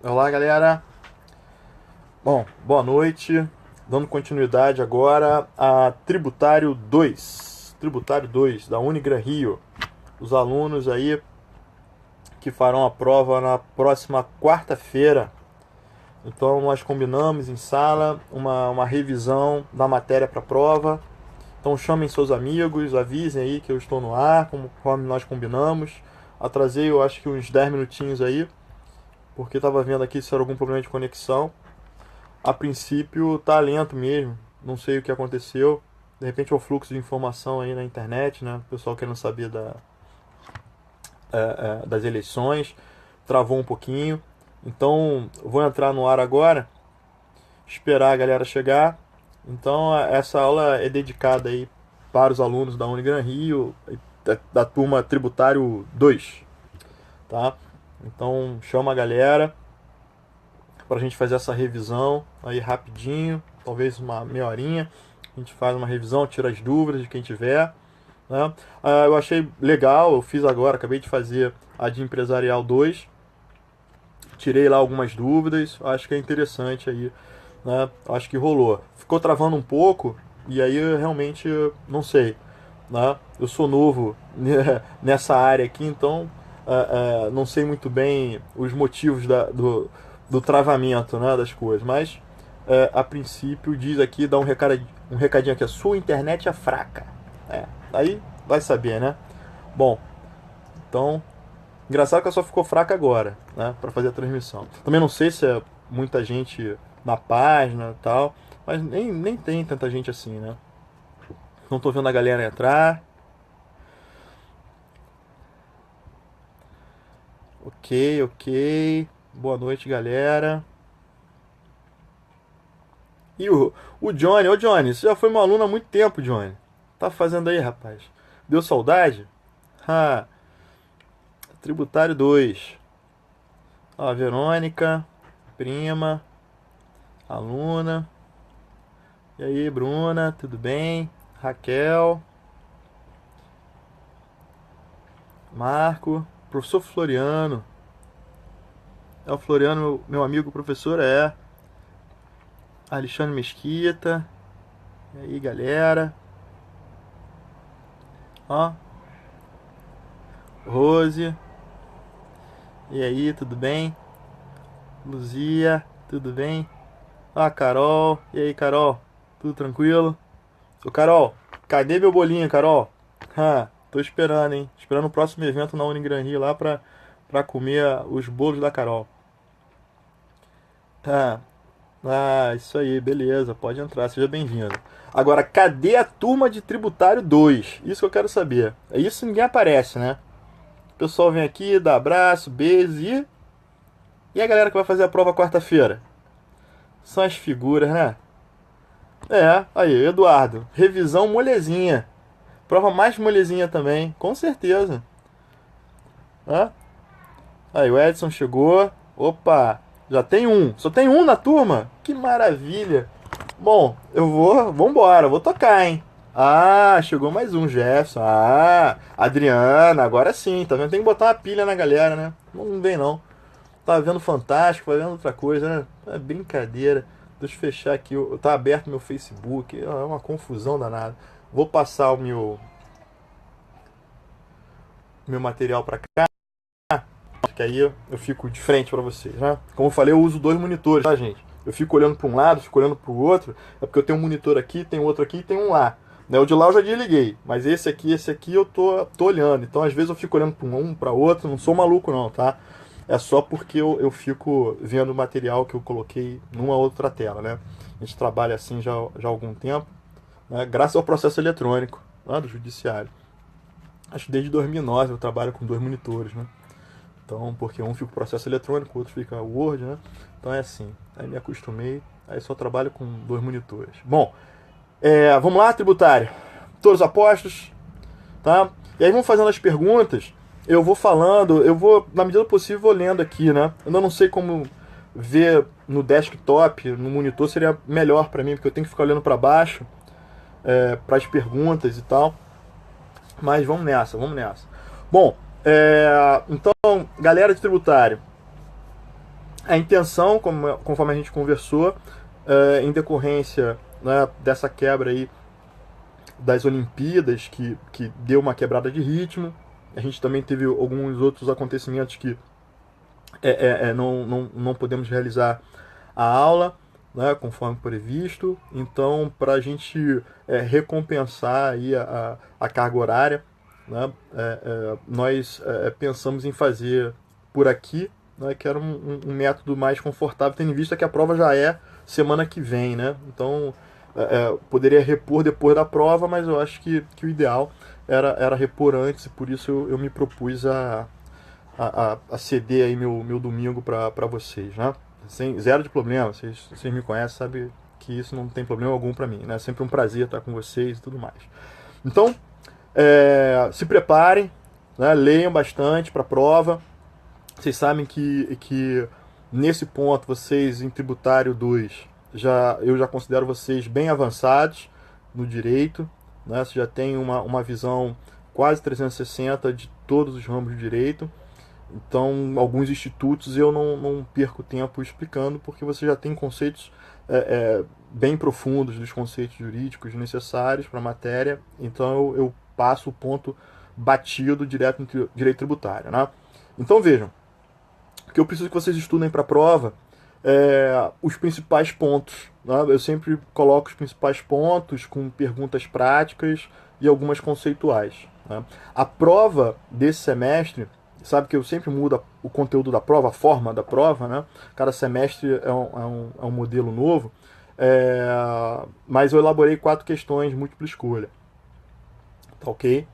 Olá, galera. Bom, boa noite. Dando continuidade agora a Tributário 2. Tributário 2 da Unigran Rio. Os alunos aí que farão a prova na próxima quarta-feira. Então nós combinamos em sala uma revisão da matéria para a prova. Então chamem seus amigos, avisem aí que eu estou no ar, conforme nós combinamos. Atrasei, eu acho que uns 10 minutinhos aí, porque estava vendo aqui se era algum problema de conexão. A princípio tá lento mesmo, não sei o que aconteceu. De repente é o fluxo de informação aí na internet, né? O pessoal querendo saber das eleições, travou um pouquinho. Então vou entrar no ar agora, esperar a galera chegar. Então essa aula é dedicada aí para os alunos da Unigran Rio, da turma Tributário 2, tá? Então chama a galera para a gente fazer essa revisão aí rapidinho, talvez uma meia horinha. A gente faz uma revisão, tira as dúvidas de quem tiver, né? Eu achei legal, eu fiz agora, acabei de fazer a de Empresarial 2, tirei lá algumas dúvidas, acho que é interessante aí, né? Acho que rolou. Ficou travando um pouco, e aí eu realmente não sei, né? Eu sou novo nessa área aqui, então não sei muito bem os motivos do travamento, né, das coisas, mas a princípio diz aqui, dá um recadinho aqui, a sua internet é fraca. Aí vai saber, né? Bom, então, engraçado que ela só ficou fraca agora, né, para fazer a transmissão. Também não sei se é muita gente na página e tal, mas nem tem tanta gente assim, né? Não tô vendo a galera entrar. Ok, ok. Boa noite, galera. E o Johnny, ô Johnny, você já foi meu aluno há muito tempo, Johnny. Tá fazendo aí, rapaz? Deu saudade? Ah, Tributário 2. Ó, Verônica, prima, aluna. E aí, Bruna, tudo bem? Raquel, Marco, professor Floriano. É o Floriano, meu amigo professor, é. Alexandre Mesquita. E aí, galera. Ó, Rose. E aí, tudo bem? Luzia, tudo bem? Ah, Carol. E aí, Carol? Tudo tranquilo? Ô, Carol, cadê meu bolinho, Carol? Tô esperando, hein? Esperando o próximo evento na Unigran Rio lá pra comer os bolos da Carol. Ah, isso aí, beleza, pode entrar, seja bem-vindo. Agora, cadê a turma de Tributário 2? Isso que eu quero saber. É isso, ninguém aparece, né? O pessoal vem aqui, dá abraço, beijo e. E a galera que vai fazer a prova quarta-feira? São as figuras, né? Aí, Eduardo. Revisão molezinha. Prova mais molezinha também, com certeza. Hã? Aí, o Edson chegou. Opa, já tem um. Só tem um na turma? Que maravilha. Bom, vambora, vou tocar, hein? Ah, chegou mais um, Jefferson. Ah, Adriana, agora sim, tá vendo? Tem que botar uma pilha na galera, né? Não vem não. Tá vendo Fantástico, vai vendo outra coisa, né? É brincadeira. Deixa eu fechar aqui. Tá aberto meu Facebook. É uma confusão danada. Vou passar o meu material pra cá, que aí eu fico de frente pra vocês, né? Como eu falei, eu uso dois monitores, tá, gente? Eu fico olhando pra um lado, fico olhando pro outro. É porque eu tenho um monitor aqui, tem outro aqui e tem um lá. Né? O de lá eu já desliguei, mas esse aqui eu tô olhando. Então às vezes eu fico olhando pra um pra outro. Não sou maluco não, tá? É só porque eu fico vendo o material que eu coloquei numa outra tela, né? A gente trabalha assim já há algum tempo, né? Graças ao processo eletrônico, né, do judiciário. Acho que desde 2009 eu trabalho com dois monitores, né? Então, porque um fica o processo eletrônico, o outro fica o Word, né? Então é assim. Aí me acostumei, aí só trabalho com dois monitores. Bom, vamos lá, tributário. Todos apostos, tá? E aí vamos fazendo as perguntas. Eu vou falando, na medida do possível, vou lendo aqui, né? Eu ainda não sei como ver no desktop, no monitor, seria melhor para mim, porque eu tenho que ficar olhando para baixo, para as perguntas e tal. Mas vamos nessa, vamos nessa. Bom, então, galera de tributário, A intenção, conforme a gente conversou, em decorrência, né, dessa quebra aí das Olimpíadas, que deu uma quebrada de ritmo, a gente também teve alguns outros acontecimentos que não podemos realizar a aula, né, conforme previsto. Então, para a gente recompensar aí a carga horária, né, nós pensamos em fazer por aqui, né, que era um método mais confortável, tendo em vista que a prova já é semana que vem, né? Então, poderia repor depois da prova, mas eu acho que o ideal era repor antes, e por isso eu me propus a ceder aí meu domingo para vocês, né? Sem zero de problema, vocês me conhecem, sabe que isso não tem problema algum para mim, né? É sempre um prazer estar com vocês e tudo mais. Então, se preparem, né? Leiam bastante para a prova. Vocês sabem que nesse ponto vocês em Tributário 2 eu já considero vocês bem avançados no direito, né? Você já tem uma visão quase 360 de todos os ramos do direito. Então, alguns institutos eu não perco tempo explicando, porque você já tem conceitos bem profundos dos conceitos jurídicos necessários para a matéria. Então, eu passo o ponto batido direto no direito tributário, né? Então, vejam, o que eu preciso que vocês estudem para a prova os principais pontos, né? Eu sempre coloco os principais pontos com perguntas práticas e algumas conceituais, né? A prova desse semestre, sabe que eu sempre mudo o conteúdo da prova, a forma da prova, né? Cada semestre é um modelo novo, mas eu elaborei 4 questões múltipla escolha, tá ok?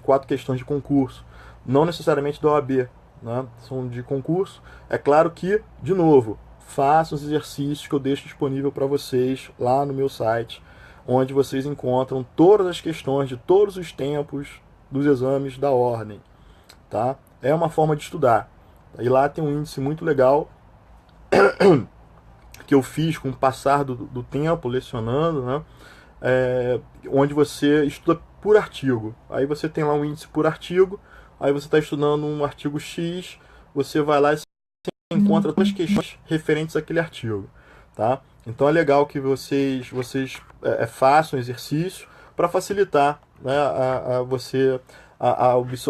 4 questões de concurso, não necessariamente da OAB, né? São de concurso. É claro que, de novo, façam os exercícios que eu deixo disponível para vocês lá no meu site, onde vocês encontram todas as questões de todos os tempos dos exames da ordem, tá? É uma forma de estudar. E lá tem um índice muito legal que eu fiz com o passar do tempo, lecionando, né? Onde você estuda por artigo. Aí você tem lá um índice por artigo, aí você está estudando um artigo X, você vai lá e encontra todas as questões referentes àquele artigo, tá? Então é legal que vocês façam exercício para facilitar, né, você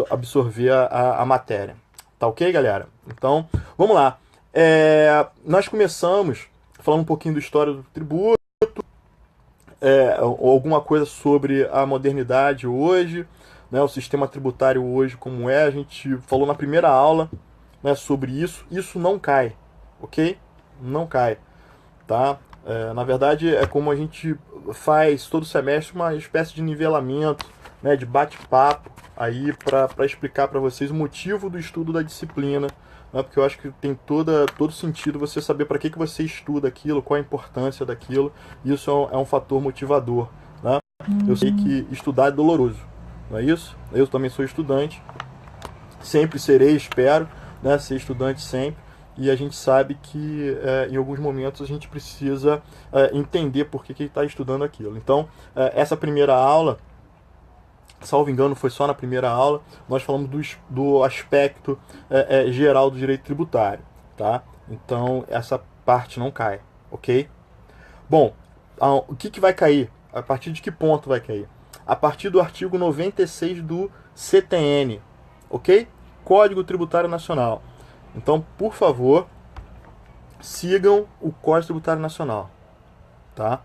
absorver a matéria. Tá ok, galera? Então, vamos lá. Nós começamos falando um pouquinho da história do tributo, alguma coisa sobre a modernidade hoje, né, o sistema tributário hoje como é. A gente falou na primeira aula, né, sobre isso. Isso não cai, ok? Não cai, tá? Na verdade, é como a gente faz todo semestre uma espécie de nivelamento, né, de bate-papo aí para explicar para vocês o motivo do estudo da disciplina, né, porque eu acho que tem todo sentido você saber para que você estuda aquilo, qual a importância daquilo. Isso é um fator motivador, né? Eu sei que estudar é doloroso, não é isso? Eu também sou estudante, sempre serei, espero, né, ser estudante sempre, e a gente sabe que em alguns momentos a gente precisa entender por que está estudando aquilo. Então, essa primeira aula, salvo engano, foi só na primeira aula, nós falamos do aspecto geral do direito tributário, tá? Então, essa parte não cai, ok? Bom, o que vai cair? A partir de que ponto vai cair? A partir do artigo 96 do CTN, ok? Código Tributário Nacional. Então, por favor, sigam o Código Tributário Nacional, tá?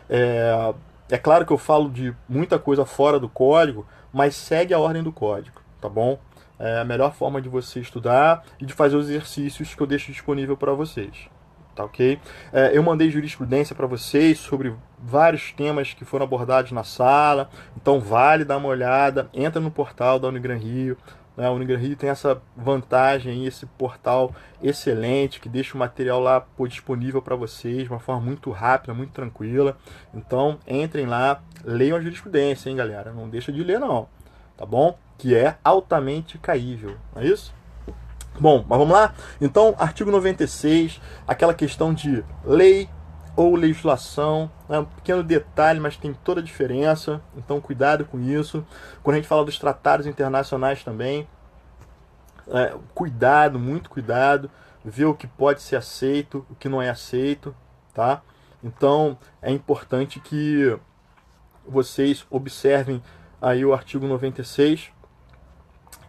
É claro que eu falo de muita coisa fora do código, mas segue a ordem do código, tá bom? É a melhor forma de você estudar e de fazer os exercícios que eu deixo disponível para vocês, tá ok? Eu mandei jurisprudência para vocês sobre vários temas que foram abordados na sala, então vale dar uma olhada, entra no portal da Unigran Rio. A Unigran Rio tem essa vantagem, esse portal excelente, que deixa o material lá disponível para vocês de uma forma muito rápida, muito tranquila. Então, entrem lá, leiam a jurisprudência, hein, galera? Não deixa de ler, não, tá bom? Que é altamente caível, não é isso? Bom, mas vamos lá? Então, artigo 96, aquela questão de lei ou legislação, é um pequeno detalhe, mas tem toda a diferença, então cuidado com isso. Quando a gente fala dos tratados internacionais também, cuidado, muito cuidado, ver o que pode ser aceito, o que não é aceito, tá? Então é importante que vocês observem aí o artigo 96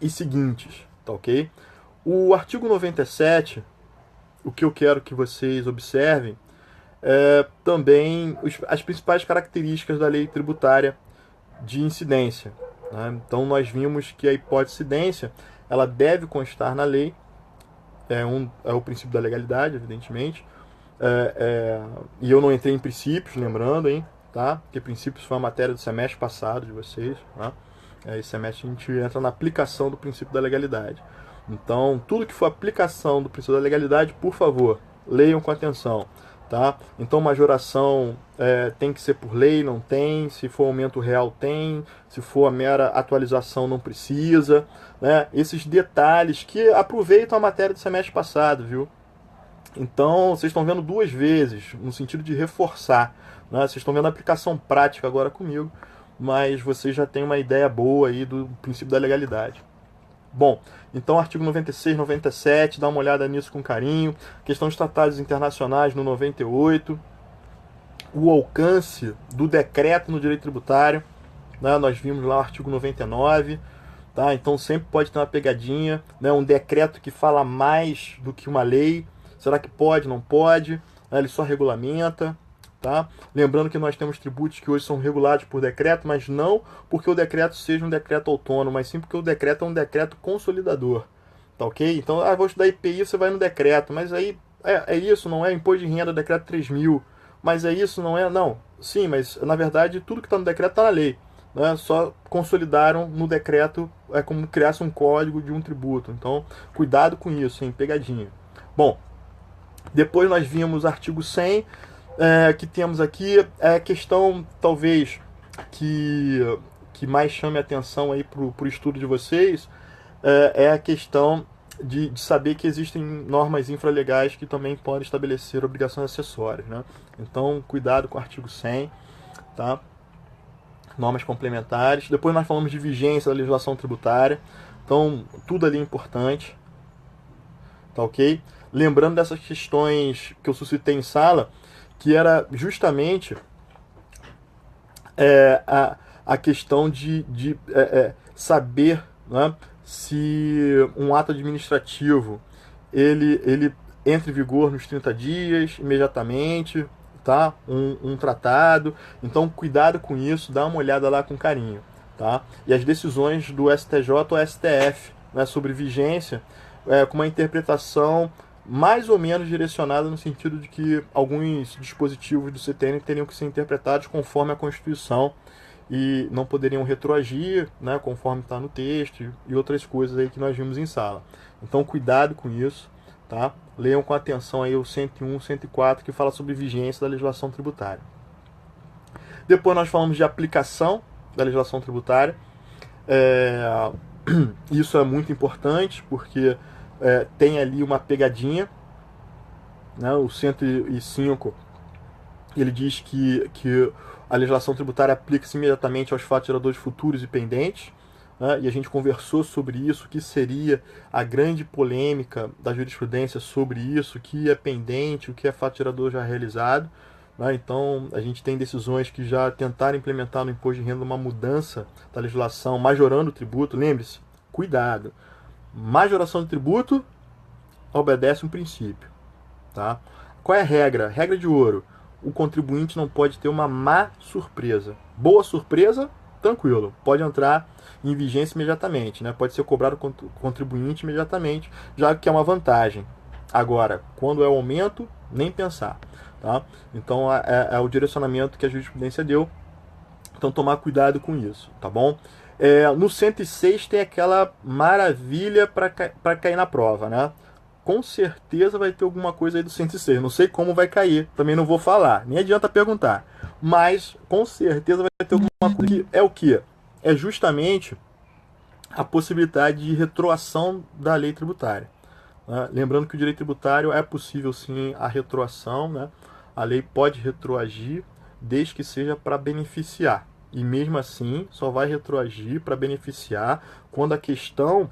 e seguintes, tá ok? O artigo 97, o que eu quero que vocês observem é também as principais características da lei tributária de incidência, né? Então nós vimos que a hipótese de incidência ela deve constar na lei, é o princípio da legalidade, evidentemente, e eu não entrei em princípios, lembrando, hein, tá? Porque princípios foi a matéria do semestre passado de vocês, tá? Esse semestre a gente entra na aplicação do princípio da legalidade. Então, tudo que for aplicação do princípio da legalidade, por favor, leiam com atenção, tá? Então, majoração tem que ser por lei, não tem. Se for aumento real, tem. Se for a mera atualização, não precisa, né? Esses detalhes que aproveitam a matéria do semestre passado, viu? Então, vocês estão vendo duas vezes, no sentido de reforçar, né? Vocês estão vendo a aplicação prática agora comigo, mas vocês já têm uma ideia boa aí do princípio da legalidade. Bom, então artigo 96, 97, dá uma olhada nisso com carinho. Questão dos tratados internacionais no 98. O alcance do decreto no direito tributário, né? Nós vimos lá o artigo 99, tá? Então sempre pode ter uma pegadinha, né? Um decreto que fala mais do que uma lei. Será que pode, não pode? Ele só regulamenta. Tá? Lembrando que nós temos tributos que hoje são regulados por decreto, mas não porque o decreto seja um decreto autônomo, mas sim porque o decreto é um decreto consolidador. Tá ok? Então, vou estudar IPI, você vai no decreto, mas aí é isso, não é imposto de renda, decreto 3.000, mas é isso, não é? Não. Sim, mas na verdade tudo que está no decreto está na lei. Né? Só consolidaram no decreto, é como criasse um código de um tributo. Então, cuidado com isso, hein? Pegadinha. Bom, depois nós vimos o artigo 100, que temos aqui é a questão, talvez, que mais chame a atenção aí para o estudo de vocês, é a questão de saber que existem normas infralegais que também podem estabelecer obrigações acessórias, né? Então, cuidado com o artigo 100, tá? Normas complementares. Depois nós falamos de vigência da legislação tributária. Então, tudo ali é importante, tá ok? Lembrando dessas questões que eu suscitei em sala, que era justamente a questão de saber, né, se um ato administrativo ele entra em vigor nos 30 dias, imediatamente, tá? Um tratado. Então, cuidado com isso, dá uma olhada lá com carinho, tá? E as decisões do STJ ou STF, né, sobre vigência, com uma interpretação mais ou menos direcionada no sentido de que alguns dispositivos do CTN teriam que ser interpretados conforme a Constituição e não poderiam retroagir, né, conforme está no texto e outras coisas aí que nós vimos em sala. Então, cuidado com isso, tá? Leiam com atenção aí o 101, 104, que fala sobre vigência da legislação tributária. Depois nós falamos de aplicação da legislação tributária. Isso é muito importante, porque tem ali uma pegadinha, né? O 105 ele diz que a legislação tributária aplica-se imediatamente aos fatos geradores futuros e pendentes, né? E a gente conversou sobre isso, que seria a grande polêmica da jurisprudência sobre isso, o que é pendente, o que é fato gerador já realizado, né? Então a gente tem decisões que já tentaram implementar no imposto de renda uma mudança da legislação, majorando o tributo. Lembre-se, cuidado, majoração do tributo obedece um princípio, tá? Qual é a regra? Regra de ouro: o contribuinte não pode ter uma má surpresa. Boa surpresa, tranquilo, pode entrar em vigência imediatamente, né? Pode ser cobrado o contribuinte imediatamente, já que é uma vantagem. Agora, quando é o aumento, nem pensar, tá? Então é o direcionamento que a jurisprudência deu. Então tomar cuidado com isso, tá bom? No 106 tem aquela maravilha para cair na prova, né? Com certeza vai ter alguma coisa aí do 106. Não sei como vai cair, também não vou falar, nem adianta perguntar. Mas com certeza vai ter alguma coisa que é o que? É justamente a possibilidade de retroação da lei tributária, né? Lembrando que o direito tributário é possível sim a retroação, né? A lei pode retroagir desde que seja para beneficiar. E mesmo assim, só vai retroagir para beneficiar quando a questão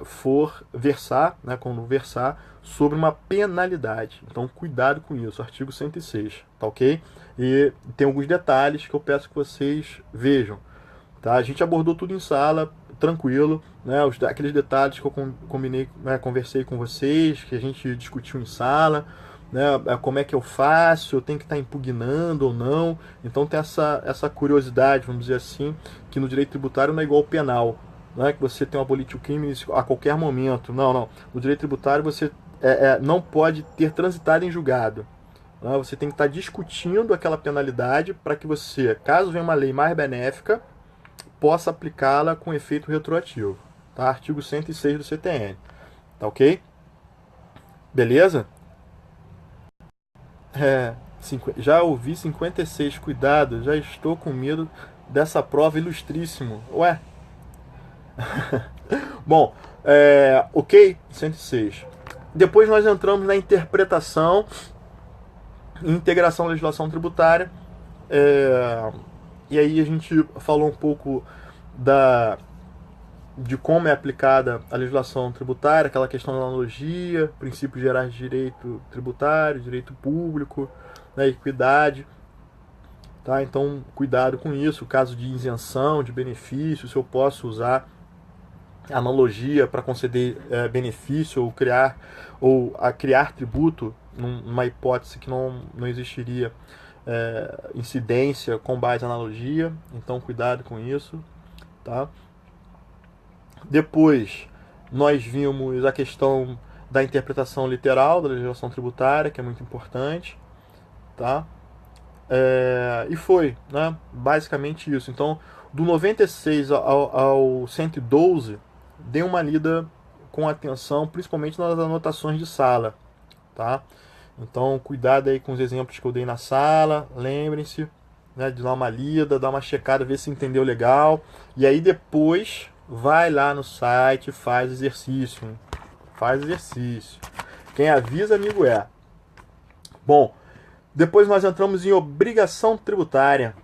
for versar, né, quando versar sobre uma penalidade. Então, cuidado com isso, artigo 106, tá ok? E tem alguns detalhes que eu peço que vocês vejam. Tá? A gente abordou tudo em sala, tranquilo, né? Aqueles detalhes que eu combinei, né, conversei com vocês, que a gente discutiu em sala, né? Como é que eu faço, eu tenho que estar impugnando ou não. Então tem essa curiosidade, vamos dizer assim, que no direito tributário não é igual ao penal. Não é que você tem um abolitio criminis a qualquer momento. Não, não. No direito tributário você não pode ter transitado em julgado. Né? Você tem que estar discutindo aquela penalidade para que você, caso venha uma lei mais benéfica, possa aplicá-la com efeito retroativo. Tá? Artigo 106 do CTN. Tá ok? Beleza? Já ouvi 56. Cuidado, já estou com medo dessa prova ilustríssimo. Ué? Bom, ok? 106. Depois nós entramos na interpretação e integração da legislação tributária. E aí a gente falou um pouco de como é aplicada a legislação tributária, aquela questão da analogia, princípios gerais de direito tributário, direito público, né, equidade. Tá? Então, cuidado com isso. Caso de isenção, de benefício, se eu posso usar analogia para conceder benefício ou criar tributo numa hipótese que não existiria incidência com base em analogia. Então, cuidado com isso. Tá? Depois, nós vimos a questão da interpretação literal da legislação tributária, que é muito importante. Tá? E foi, né? Basicamente isso. Então, do 96 ao 112, dê uma lida com atenção, principalmente nas anotações de sala. Tá? Então, cuidado aí com os exemplos que eu dei na sala. Lembrem-se, né, de dar uma lida, dar uma checada, ver se entendeu legal. E aí depois vai lá no site e faz exercício. Hein? Faz exercício. Quem avisa, amigo é. Bom, depois nós entramos em obrigação tributária.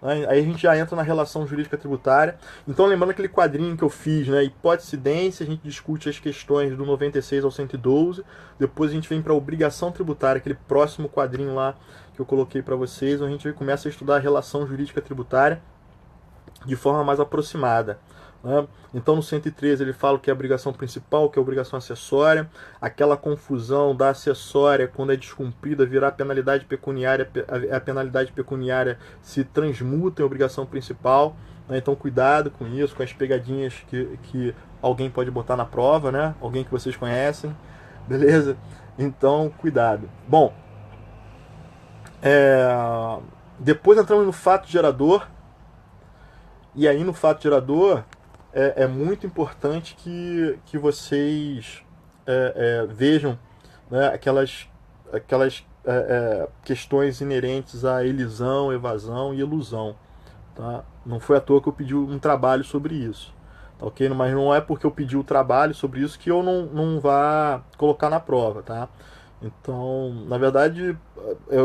Aí a gente já entra na relação jurídica tributária. Então, lembrando aquele quadrinho que eu fiz, né? Hipótese incidência, a gente discute as questões do 96 ao 112. Depois a gente vem para a obrigação tributária, aquele próximo quadrinho lá que eu coloquei para vocês, onde a gente começa a estudar a relação jurídica tributária de forma mais aproximada. Né? Então, no 113 ele fala que é a obrigação principal, que é a obrigação acessória, aquela confusão da acessória, quando é descumprida, virar penalidade pecuniária, a penalidade pecuniária se transmuta em obrigação principal. Né? Então, cuidado com isso, com as pegadinhas que alguém pode botar na prova, né? Alguém que vocês conhecem, beleza? Então, cuidado. Bom, depois entramos no fato gerador. E aí, no fato gerador, é muito importante que vocês vejam, né, aquelas questões inerentes à elisão, evasão e elusão. Tá? Não foi à toa que eu pedi um trabalho sobre isso. Tá, ok? Mas não é porque eu pedi o trabalho sobre isso que eu não vá colocar na prova. Tá? Então, na verdade,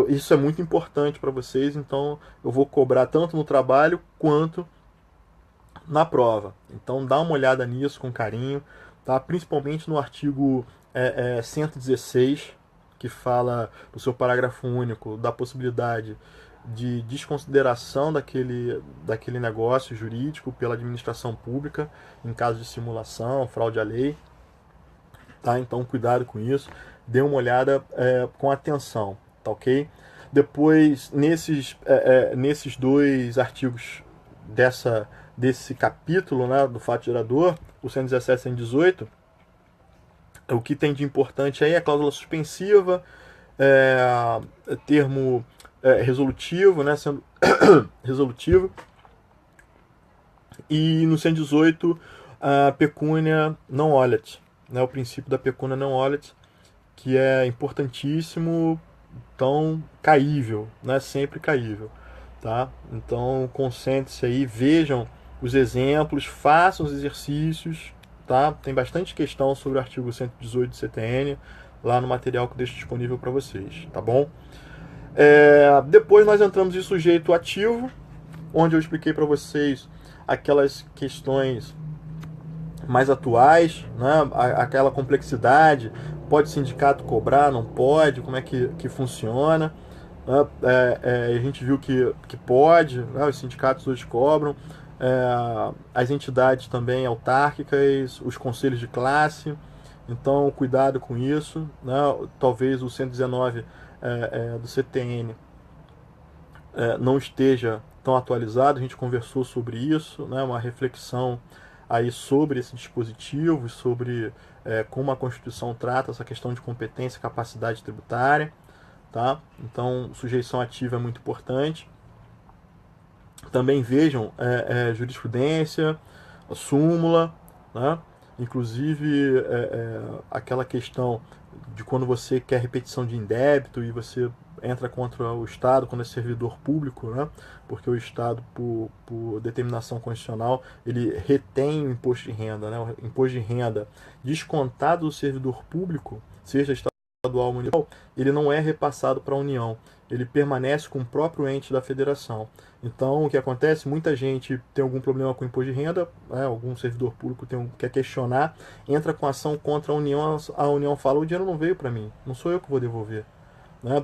isso é muito importante para vocês. Então, eu vou cobrar tanto no trabalho quanto na prova. Então dá uma olhada nisso com carinho, tá? Principalmente no artigo 116, que fala no seu parágrafo único da possibilidade de desconsideração daquele negócio jurídico pela administração pública em caso de simulação, fraude à lei. Tá? Então cuidado com isso, dê uma olhada com atenção, tá ok? Depois, nesses dois artigos desse capítulo, né, do fato gerador, o 117 e 118, o que tem de importante aí é a cláusula suspensiva, termo resolutivo, né, sendo resolutivo, e no 118 a pecúnia non olet, né, o princípio da pecúnia non olet, que é importantíssimo, tão caível, né, sempre caível. Tá? Então, concentre-se aí, vejam os exemplos, façam os exercícios. Tá? Tem bastante questão sobre o artigo 118 do CTN lá no material que eu deixo disponível para vocês. Tá bom? Depois nós entramos em sujeito ativo, onde eu expliquei para vocês aquelas questões mais atuais, né? Aquela complexidade, pode o sindicato cobrar, não pode, como é que funciona, né? A gente viu que pode, né? Os sindicatos hoje cobram, as entidades também autárquicas, os conselhos de classe, então cuidado com isso, né? Talvez o 119 do CTN não esteja tão atualizado, a gente conversou sobre isso, né? Uma reflexão aí sobre esse dispositivo, sobre como a Constituição trata essa questão de competência e capacidade tributária, tá? Então, sujeição ativa é muito importante. Também vejam jurisprudência, a súmula, né? Inclusive aquela questão de quando você quer repetição de indébito e você entra contra o Estado quando é servidor público, né? Porque o Estado, por determinação constitucional, ele retém o imposto de renda, né? O imposto de renda descontado do servidor público, seja estadual ou municipal, ele não é repassado para a União, ele permanece com o próprio ente da federação. Então, o que acontece? Muita gente tem algum problema com o imposto de renda, algum servidor público quer questionar, entra com ação contra a União fala: o dinheiro não veio para mim, não sou eu que vou devolver.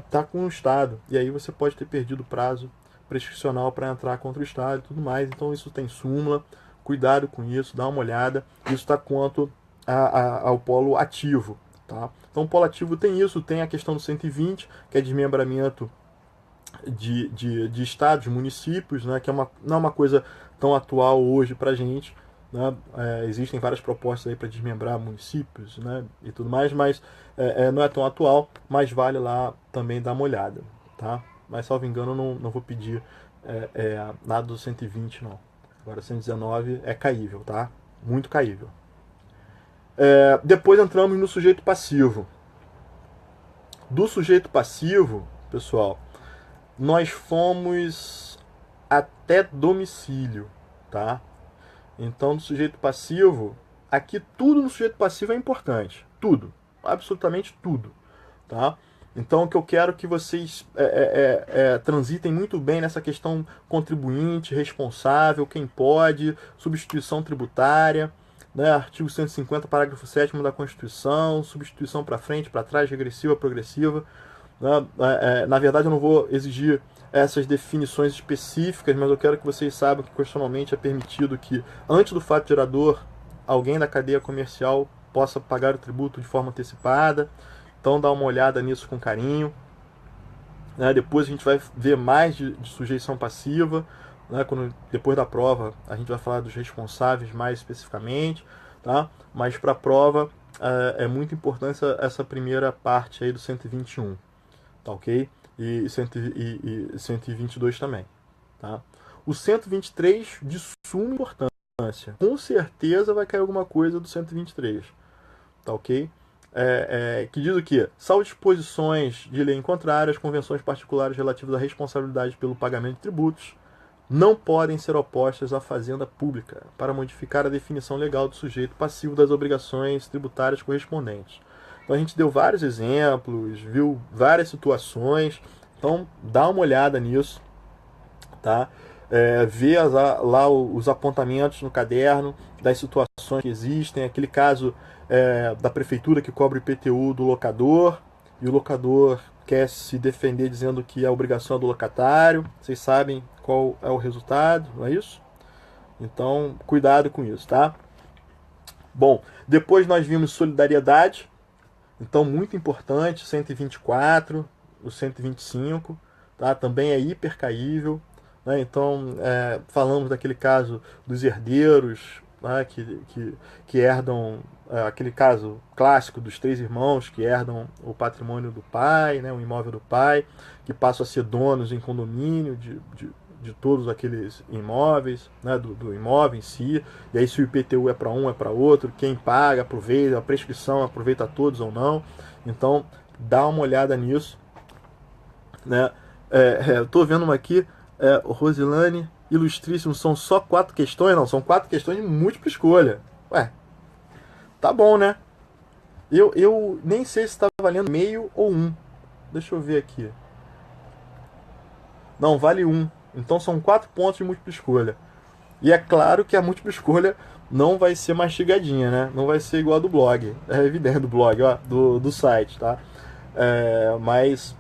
Está com o Estado, e aí você pode ter perdido o prazo prescricional para entrar contra o Estado e tudo mais. Então, isso tem súmula, cuidado com isso, dá uma olhada. Isso está quanto ao polo ativo. Tá? Então, o polo ativo tem isso, tem a questão do 120, que é desmembramento de estados, municípios, né, que não é uma coisa tão atual hoje para a gente. Né? Existem várias propostas aí para desmembrar municípios, né, e tudo mais, mas não é tão atual, mas vale lá também dar uma olhada. Tá? Mas, salvo engano, não vou pedir nada do 120, não. Agora, 119 é caível, tá? Muito caível. Depois entramos no sujeito passivo. Do sujeito passivo, pessoal, nós fomos até domicílio, tá? Então, no sujeito passivo, aqui tudo no sujeito passivo é importante. Tudo. Absolutamente tudo, tá? Então, o que eu quero que vocês transitem muito bem nessa questão contribuinte, responsável, quem pode, substituição tributária, né? Artigo 150, parágrafo 7º da Constituição, substituição para frente, para trás, regressiva, progressiva. Na verdade, eu não vou exigir essas definições específicas, mas eu quero que vocês saibam que constitucionalmente é permitido que, antes do fato gerador, alguém da cadeia comercial possa pagar o tributo de forma antecipada. Então, dá uma olhada nisso com carinho. Depois a gente vai ver mais de sujeição passiva. Depois da prova, a gente vai falar dos responsáveis mais especificamente. Tá? Mas para a prova, é muito importante essa primeira parte aí do 121. Tá, ok? E 122 também. Tá? O 123 de suma importância. Com certeza vai cair alguma coisa do 123. Tá, ok? Que diz o quê? Salvo disposições de lei em contrário, as convenções particulares relativas à responsabilidade pelo pagamento de tributos não podem ser opostas à fazenda pública para modificar a definição legal do sujeito passivo das obrigações tributárias correspondentes. Então a gente deu vários exemplos, viu várias situações, então dá uma olhada nisso, tá? Vê lá os apontamentos no caderno das situações que existem, aquele caso da prefeitura que cobra o IPTU do locador, e o locador quer se defender dizendo que a obrigação é do locatário. Vocês sabem qual é o resultado, não é isso? Então, cuidado com isso, tá? Bom, depois nós vimos solidariedade. Então, muito importante, 124, o 125, tá? Também é hipercaível. Né? Então, falamos daquele caso dos herdeiros, né? que herdam, aquele caso clássico dos 3 irmãos que herdam o patrimônio do pai, né? O imóvel do pai, que passam a ser donos em condomínio de todos aqueles imóveis, né? do imóvel em si. E aí, se o IPTU é para um, é para outro, quem paga aproveita, a prescrição aproveita a todos ou não. Então, dá uma olhada nisso. Né? Eu estou vendo uma aqui, Rosilane, ilustríssimo, são só 4 questões? Não, são 4 questões de múltipla escolha. Ué, tá bom, né? Eu nem sei se está valendo meio ou 1. Deixa eu ver aqui. Não, vale 1. Então são 4 pontos de múltipla escolha. E é claro que a múltipla escolha não vai ser mastigadinha, né? Não vai ser igual a do blog. É evidente do blog, ó, do site, tá? Mas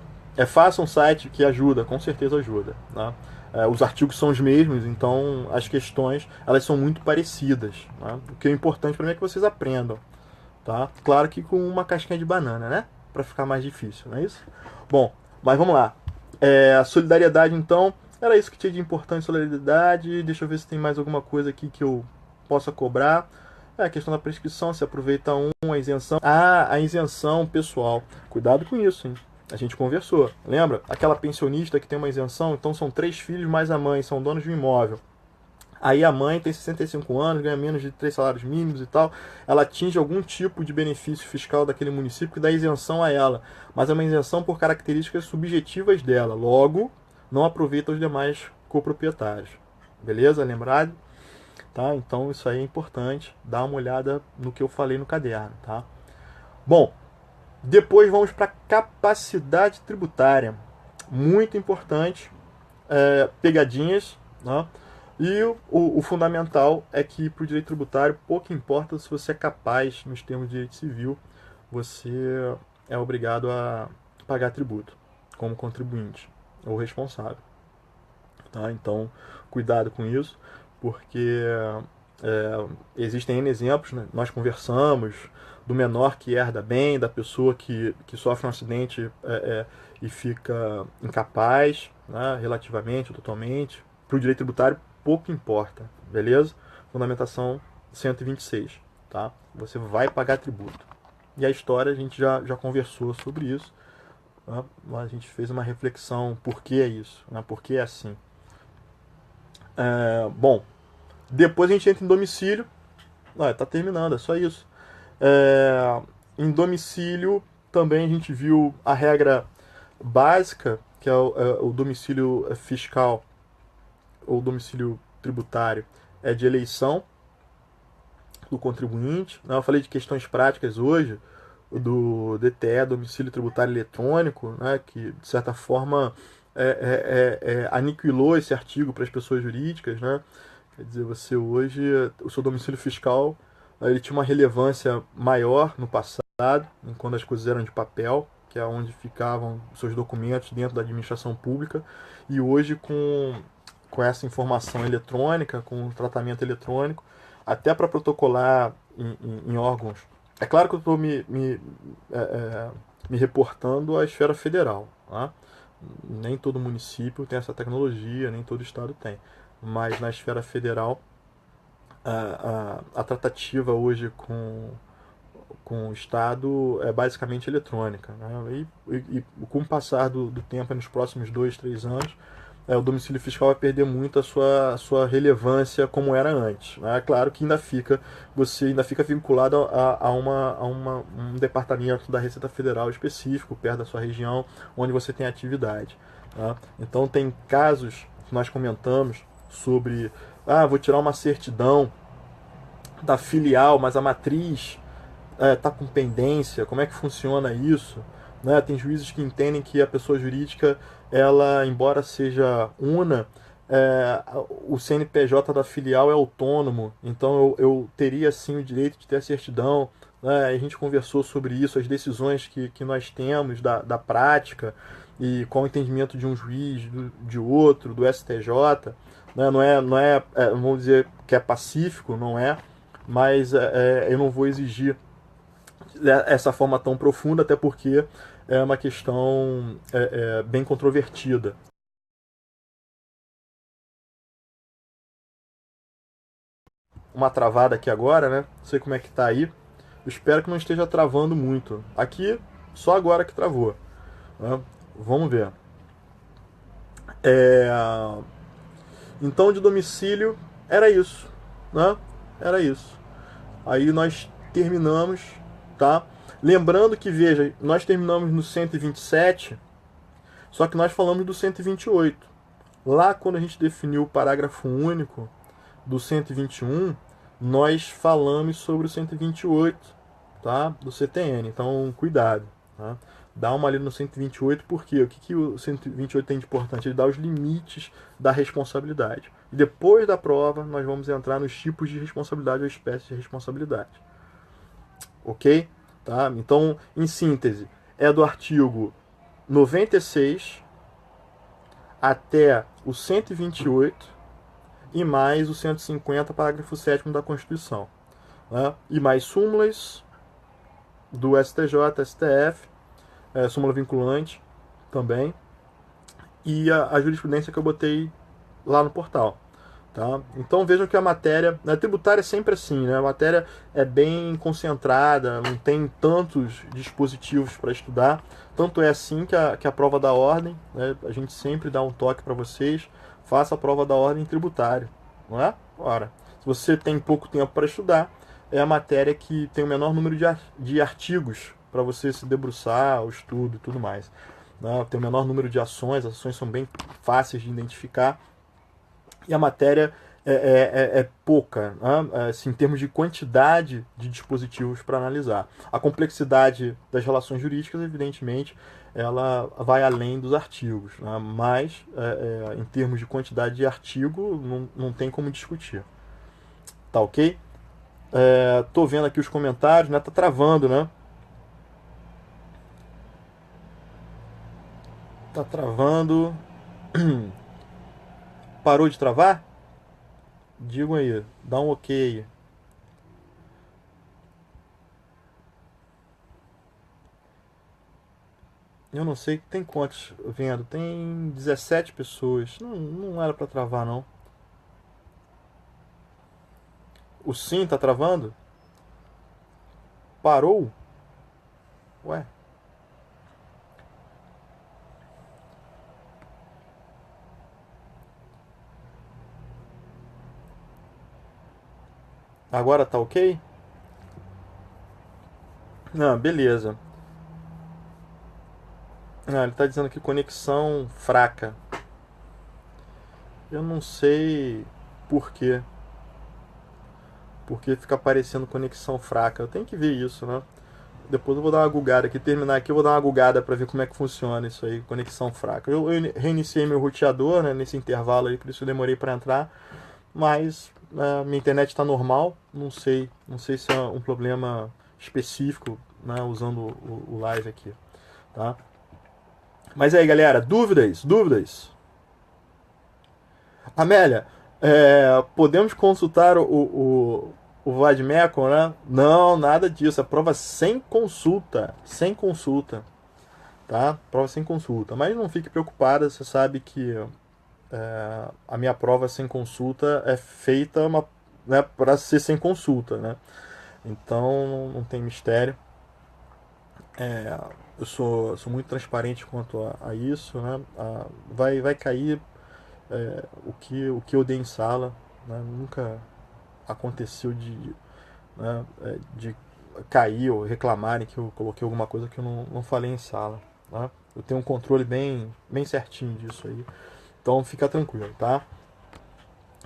faça um site que ajuda, com certeza ajuda, né? Os artigos são os mesmos, então as questões elas são muito parecidas, né? O que é importante para mim é que vocês aprendam, tá? Claro que com uma casquinha de banana, né? Para ficar mais difícil, não é isso? Bom, mas vamos lá. A solidariedade, então, era isso que tinha de importante, solidariedade. Deixa eu ver se tem mais alguma coisa aqui que eu possa cobrar. A questão da prescrição, se aproveita a isenção. Ah, a isenção pessoal. Cuidado com isso, hein? A gente conversou. Lembra? Aquela pensionista que tem uma isenção, então são 3 filhos mais a mãe, são donos de um imóvel. Aí a mãe tem 65 anos, ganha menos de 3 salários mínimos e tal. Ela atinge algum tipo de benefício fiscal daquele município que dá isenção a ela. Mas é uma isenção por características subjetivas dela. Logo, não aproveita os demais coproprietários. Beleza? Lembrado? Tá? Então isso aí é importante. Dá uma olhada no que eu falei no caderno. Tá? Bom, depois vamos para capacidade tributária. Muito importante. Pegadinhas, né? E o fundamental é que para o direito tributário pouco importa se você é capaz, nos termos de direito civil, você é obrigado a pagar tributo como contribuinte ou responsável. Tá? Então, cuidado com isso, porque existem N exemplos, né? Nós conversamos do menor que herda bem, da pessoa que sofre um acidente e fica incapaz, né? Relativamente, totalmente. Para o direito tributário, pouco importa, beleza? Fundamentação 126, tá? Você vai pagar tributo. E a história a gente já conversou sobre isso, né? A gente fez uma reflexão por que é isso, né? Por que é assim. Bom, depois a gente entra em domicílio. Tá terminando, é só isso. Em domicílio também a gente viu a regra básica, que é o domicílio fiscal ou domicílio tributário, é de eleição do contribuinte. Eu falei de questões práticas hoje, do DTE, domicílio tributário eletrônico, né, que de certa forma aniquilou esse artigo para as pessoas jurídicas, né? Quer dizer, você hoje, o seu domicílio fiscal, ele tinha uma relevância maior no passado, quando as coisas eram de papel, que é onde ficavam os seus documentos dentro da administração pública, e hoje com essa informação eletrônica, com o tratamento eletrônico, até para protocolar em órgãos. É claro que eu estou me reportando à esfera federal. Tá? Nem todo município tem essa tecnologia, nem todo estado tem. Mas na esfera federal, a tratativa hoje com o Estado é basicamente eletrônica. Né? E com o passar do tempo, nos próximos 2, 3 anos, o domicílio fiscal vai perder muito a sua relevância como era antes. Né? Claro que você ainda fica vinculado a um departamento da Receita Federal específico, perto da sua região, onde você tem atividade. Tá? Então tem casos que nós comentamos sobre, vou tirar uma certidão da filial, mas a matriz está com pendência, como é que funciona isso? Né? Tem juízes que entendem que a pessoa jurídica, ela, embora seja una, o CNPJ da filial é autônomo, então eu teria sim o direito de ter a certidão. Né? A gente conversou sobre isso, as decisões que nós temos da prática e qual o entendimento de um juiz, de outro, do STJ. Né? Não é, vamos dizer que é pacífico, não é, mas eu não vou exigir essa forma tão profunda, até porque é uma questão bem controvertida. Uma travada aqui agora, né? Não sei como é que tá aí. Eu espero que não esteja travando muito. Aqui, só agora que travou. Né? Vamos ver. Então, de domicílio, era isso. Né? Era isso. Aí nós terminamos, tá? Lembrando que, veja, nós terminamos no 127, só que nós falamos do 128. Lá, quando a gente definiu o parágrafo único do 121, nós falamos sobre o 128, tá? Do CTN. Então, cuidado, tá? dá uma lida no 128, por quê? O que o 128 tem de importante? Ele dá os limites da responsabilidade. E depois da prova, nós vamos entrar nos tipos de responsabilidade ou espécies de responsabilidade. Ok? Tá? Então, em síntese, é do artigo 96 até o 128 e mais o 150, parágrafo 7º da Constituição. Né? E mais súmulas do STJ, STF, súmula vinculante também, e a jurisprudência que eu botei lá no portal. Tá? Então vejam que a matéria, na tributária é sempre assim, né? A matéria é bem concentrada, não tem tantos dispositivos para estudar, tanto é assim que a prova da ordem, né? A gente sempre dá um toque para vocês, faça a prova da ordem tributária, não é? Ora, se você tem pouco tempo para estudar, é a matéria que tem o menor número de artigos para você se debruçar, o estudo e tudo mais. Né? Tem o menor número de ações, as ações são bem fáceis de identificar, e a matéria é pouca, né? Assim, em termos de quantidade de dispositivos para analisar. A complexidade das relações jurídicas, evidentemente, ela vai além dos artigos, né? Mas, em termos de quantidade de artigo, não tem como discutir. Tá ok? Tô vendo aqui os comentários, né? Tá travando, né? Tá travando. Parou de travar? Digam aí, dá um ok aí. Eu não sei, tem quantos vendo? Tem 17 pessoas. Não era pra travar, não. O sim tá travando? Parou? Ué? Agora tá ok? Não, beleza. Ah, ele tá dizendo que conexão fraca. Eu não sei por quê. Porque fica aparecendo conexão fraca. Eu tenho que ver isso, né? Depois eu vou dar uma gugada aqui. Terminar aqui eu vou dar uma gugada pra ver como é que funciona isso aí, conexão fraca. Eu reiniciei meu roteador, né, nesse intervalo aí, por isso eu demorei pra entrar. Mas minha internet está normal. Não sei se é um problema específico, né, usando o live aqui, tá? Mas aí, galera, dúvidas? Dúvidas? Amélia, podemos consultar o Vadmecum, né? Não, nada disso. A prova sem consulta, tá? Prova sem consulta. Mas não fique preocupada, você sabe que a minha prova sem consulta é feita né, para ser sem consulta, né? Então não tem mistério. Eu sou muito transparente quanto a isso, né? Vai cair o que eu dei em sala, né? Nunca aconteceu de cair ou reclamarem que eu coloquei alguma coisa que eu não falei em sala, né? Eu tenho um controle bem certinho disso aí. Então fica tranquilo, tá?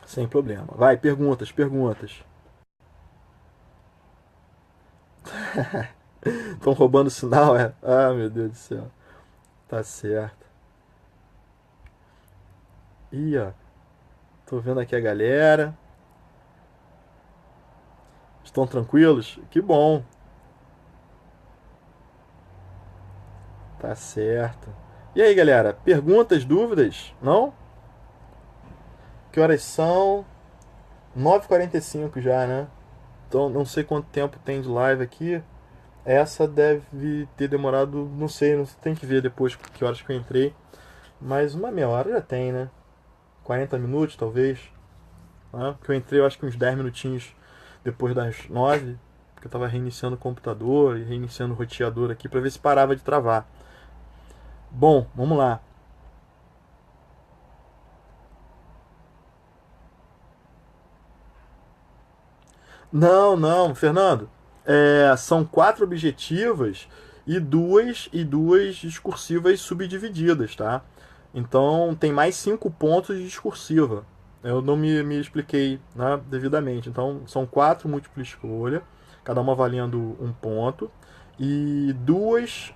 Sem problema. Vai, perguntas, perguntas. Estão roubando o sinal, é? Ah, meu Deus do céu. Tá certo. Ih, ó. Tô vendo aqui a galera. Estão tranquilos? Que bom. Tá certo. E aí, galera? Perguntas, dúvidas? Não? Que horas são? 9h45 já, né? Então, não sei quanto tempo tem de live aqui. Essa deve ter demorado, não sei, tem que ver depois que horas que eu entrei. Mas uma meia hora já tem, né? 40 minutos, talvez. Né? Porque eu entrei, eu acho que uns 10 minutinhos depois das 9, porque eu tava reiniciando o computador e reiniciando o roteador aqui para ver se parava de travar. Bom, vamos lá. Não, não, Fernando. São 4 objetivas e duas discursivas subdivididas, tá? Então tem mais 5 pontos de discursiva. Eu não me expliquei, né, devidamente. Então são 4 múltipla escolha, cada uma valendo um ponto, e duas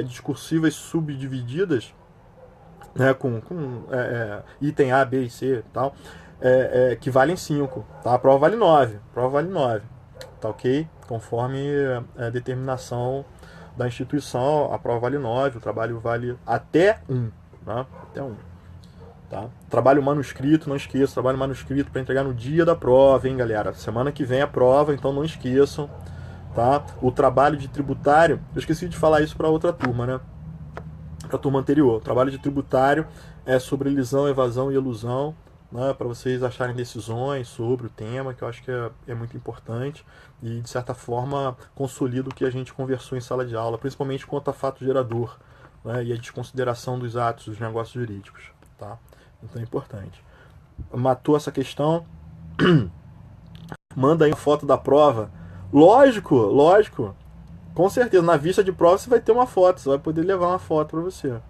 discursivas subdivididas, né, com item A, B e C e tal, que valem 5. Tá? A prova vale 9. A prova vale 9. Tá ok? Conforme a determinação da instituição, a prova vale 9, o trabalho vale até 1. Né? Até 1. Tá? Trabalho manuscrito, não esqueça, trabalho manuscrito para entregar no dia da prova, hein, galera? Semana que vem é a prova, então não esqueçam. Tá? O trabalho de tributário, eu esqueci de falar isso para outra turma, né? Para a turma anterior. O trabalho de tributário é sobre lisão, evasão e elusão, né? Para vocês acharem decisões sobre o tema, que eu acho que é muito importante e, de certa forma, consolida o que a gente conversou em sala de aula, principalmente quanto a fato gerador, né? E a desconsideração dos atos dos negócios jurídicos. Tá? Então é importante. Matou essa questão? Manda aí uma foto da prova. Lógico, lógico. Com certeza, na vista de prova você vai ter uma foto, você vai poder levar uma foto para você.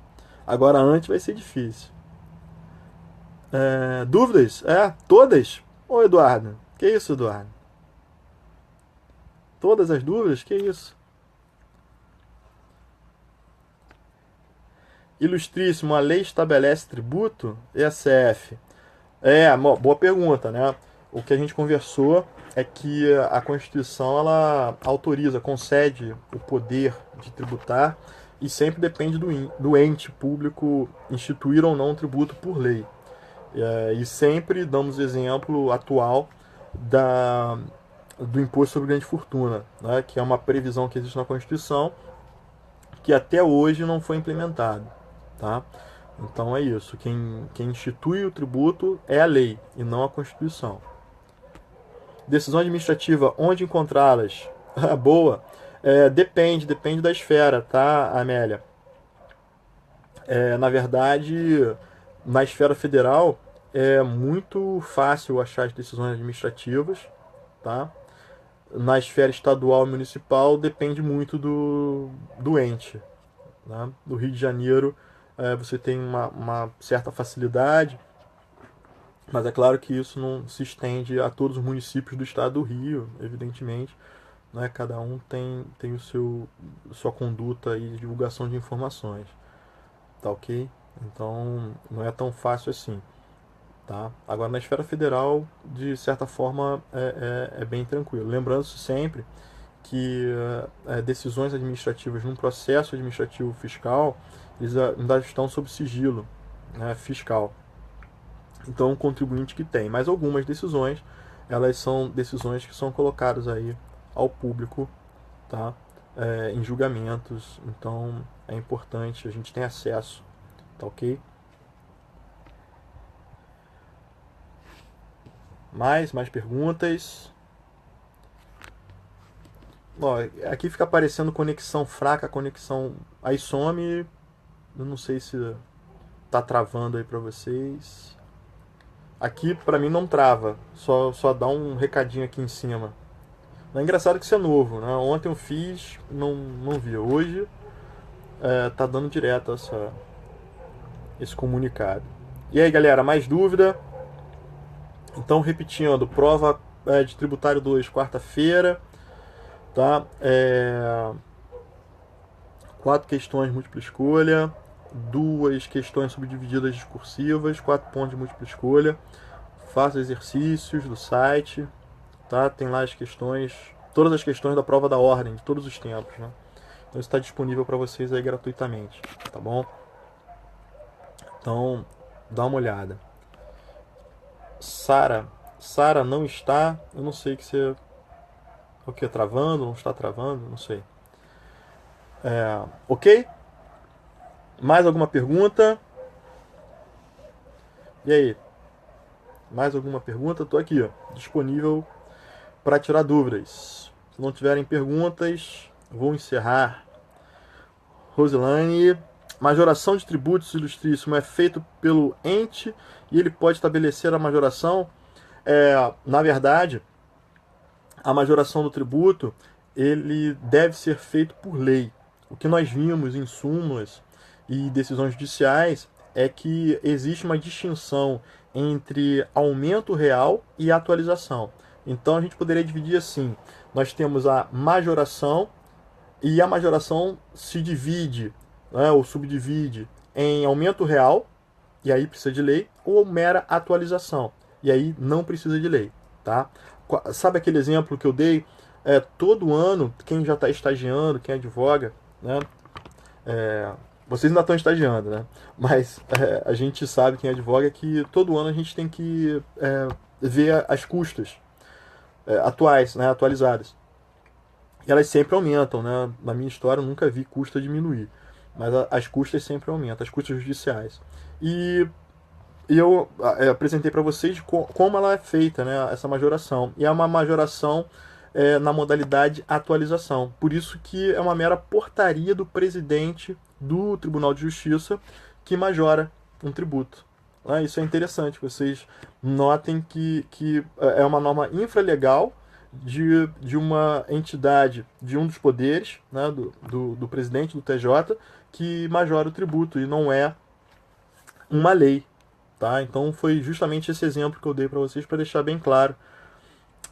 Agora antes vai ser difícil. Dúvidas? Todas? Ô Eduardo, que isso, Eduardo? Todas as dúvidas? Que isso? Ilustríssimo, a lei estabelece tributo? ECF. Boa pergunta, né? O que a gente conversou é que a Constituição ela autoriza, concede o poder de tributar e sempre depende do ente público instituir ou não um tributo por lei. E sempre damos exemplo atual do imposto sobre grande fortuna, né? Que é uma previsão que existe na Constituição que até hoje não foi implementado. Tá? Então é isso. Quem institui o tributo é a lei e não a Constituição. Decisão administrativa, onde encontrá-las? Boa. Depende da esfera, tá, Amélia? Na verdade, na esfera federal é muito fácil achar as decisões administrativas, tá? Na esfera estadual e municipal depende muito do ente. Né? No Rio de Janeiro você tem uma certa facilidade, mas é claro que isso não se estende a todos os municípios do estado do Rio, evidentemente. Né? Cada um tem sua conduta e divulgação de informações. Tá ok? Então não é tão fácil assim. Tá? Agora na esfera federal, de certa forma, é bem tranquilo. Lembrando-se sempre que decisões administrativas num processo administrativo fiscal, eles ainda estão sob sigilo, né, fiscal. Então, o contribuinte que tem. Mas algumas decisões, elas são decisões que são colocadas aí ao público, tá? Em julgamentos. Então, é importante, a gente tem acesso, tá ok? Mais perguntas? Ó, aqui fica aparecendo conexão fraca, conexão... Aí some, eu não sei se tá travando aí pra vocês. Aqui pra mim não trava, só dá um recadinho aqui em cima. É engraçado que isso é novo, né? Ontem eu fiz, não vi. Hoje tá dando direto esse comunicado. E aí, galera, mais dúvida? Então, repetindo, prova de tributário 2, quarta-feira, tá? 4 questões múltipla escolha, 2 questões subdivididas discursivas, 4 pontos de múltipla escolha. Faça exercícios do site, tá? Tem lá as questões, todas as questões da prova da ordem, de todos os tempos, né? Então isso está disponível para vocês aí gratuitamente, tá bom? Então, dá uma olhada. Sara não está, eu não sei que você... O que? Travando? Não está travando? Não sei. Ok? Mais alguma pergunta? E aí? Mais alguma pergunta? Estou aqui, ó, disponível para tirar dúvidas. Se não tiverem perguntas, vou encerrar. Rosilane, majoração de tributos ilustríssimo é feito pelo ente e ele pode estabelecer a majoração. Na verdade, a majoração do tributo ele deve ser feito por lei. O que nós vimos em súmulas e decisões judiciais é que existe uma distinção entre aumento real e atualização. Então a gente poderia dividir assim: nós temos a majoração E a majoração se divide, né, ou subdivide em aumento real, e aí precisa de lei, ou mera atualização, e aí não precisa de lei. Tá? Sabe aquele exemplo que eu dei? Todo ano, quem já está estagiando, quem advoga, né, vocês ainda estão estagiando, né? Mas a gente sabe, quem advoga, que todo ano a gente tem que ver as custas atuais, né, atualizadas. E elas sempre aumentam, né? Na minha história eu nunca vi custa diminuir, mas as custas sempre aumentam, as custas judiciais. E eu apresentei para vocês como ela é feita, né, essa majoração. E é uma majoração na modalidade atualização. Por isso que é uma mera portaria do presidente do Tribunal de Justiça que majora um tributo. Isso é interessante, vocês notem que é uma norma infralegal de uma entidade, de um dos poderes, né, do presidente do TJ, que majora o tributo, e não é uma lei. Tá? Então foi justamente esse exemplo que eu dei para vocês para deixar bem claro.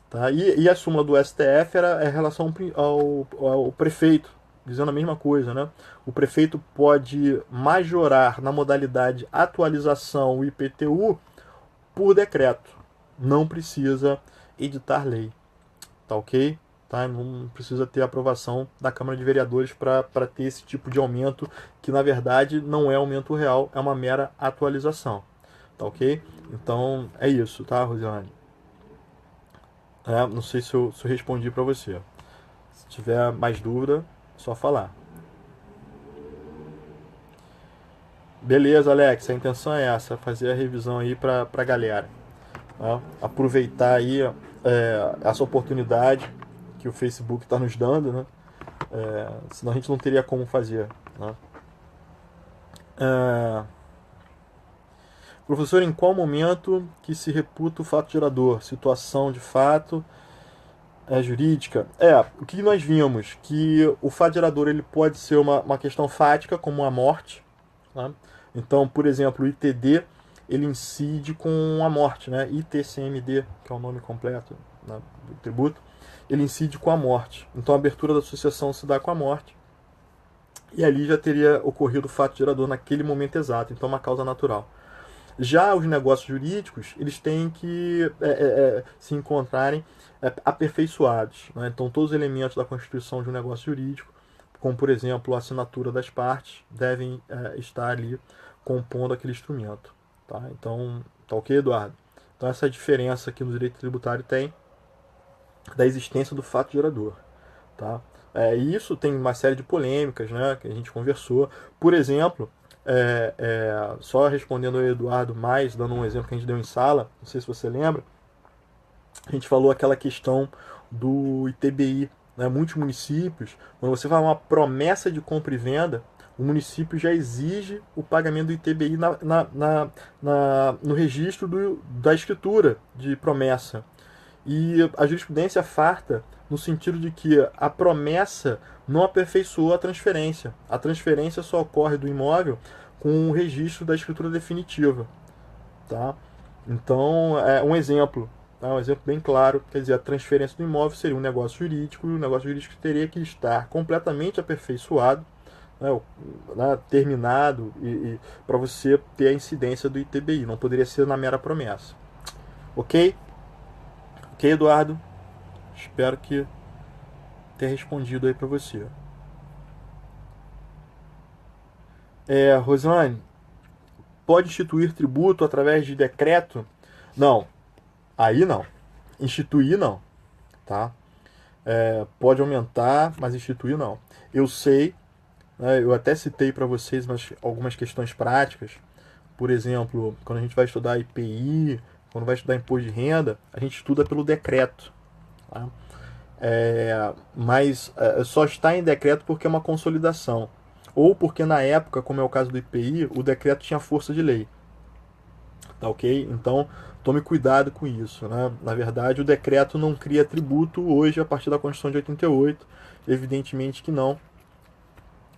Tá? E a súmula do STF era em relação ao prefeito, dizendo a mesma coisa. Né? O prefeito pode majorar na modalidade atualização o IPTU por decreto. Não precisa editar lei. Tá ok? Tá? Não precisa ter aprovação da Câmara de Vereadores para ter esse tipo de aumento, que na verdade não é aumento real, é uma mera atualização. Tá ok? Então é isso, tá, Rosiane? Não sei se eu respondi para você. Se tiver mais dúvida, só falar. Beleza, Alex, a intenção é essa, fazer a revisão aí pra galera. Tá? Aproveitar aí essa oportunidade que o Facebook está nos dando, né? Senão a gente não teria como fazer. Né? Professor, em qual momento que se reputa o fato gerador? Situação de fato jurídica? O que nós vimos? Que o fato gerador ele pode ser uma questão fática, como a morte. Né? Então, por exemplo, o ITD ele incide com a morte, né? ITCMD, que é o nome completo, né, do tributo, ele incide com a morte. Então a abertura da associação se dá com a morte. E ali já teria ocorrido o fato gerador naquele momento exato, então uma causa natural. Já os negócios jurídicos, eles têm que se encontrarem aperfeiçoados. Né? Então todos os elementos da constituição de um negócio jurídico, como por exemplo a assinatura das partes, devem estar ali compondo aquele instrumento. Tá? Então, tá ok, Eduardo? Então essa é a diferença que no direito tributário tem da existência do fato gerador. Tá? E isso tem uma série de polêmicas, né, que a gente conversou. Por exemplo, só respondendo ao Eduardo, mais dando um exemplo que a gente deu em sala, não sei se você lembra, a gente falou aquela questão do ITBI. Né? Muitos municípios, quando você faz uma promessa de compra e venda, o município já exige o pagamento do ITBI no registro da escritura de promessa. E a jurisprudência farta no sentido de que a promessa não aperfeiçoou a transferência. A transferência só ocorre do imóvel com o registro da escritura definitiva. Tá? Então, é um exemplo. Tá? Um exemplo bem claro. Quer dizer, a transferência do imóvel seria um negócio jurídico, e o negócio jurídico teria que estar completamente aperfeiçoado, terminado, para você ter a incidência do ITBI. Não poderia ser na mera promessa. Ok? Ok, Eduardo? Espero que tenha respondido aí para você. Rosane, pode instituir tributo através de decreto? Não. Aí não. Instituir não. Tá? Pode aumentar, mas instituir não. Eu sei, eu até citei para vocês algumas questões práticas. Por exemplo, quando a gente vai estudar IPI, quando vai estudar imposto de renda, a gente estuda pelo decreto. Tá? Mas só está em decreto porque é uma consolidação. Ou porque na época, como é o caso do IPI, o decreto tinha força de lei. Tá ok? Então, tome cuidado com isso. Né? Na verdade, o decreto não cria tributo hoje a partir da Constituição de 88. Evidentemente que não.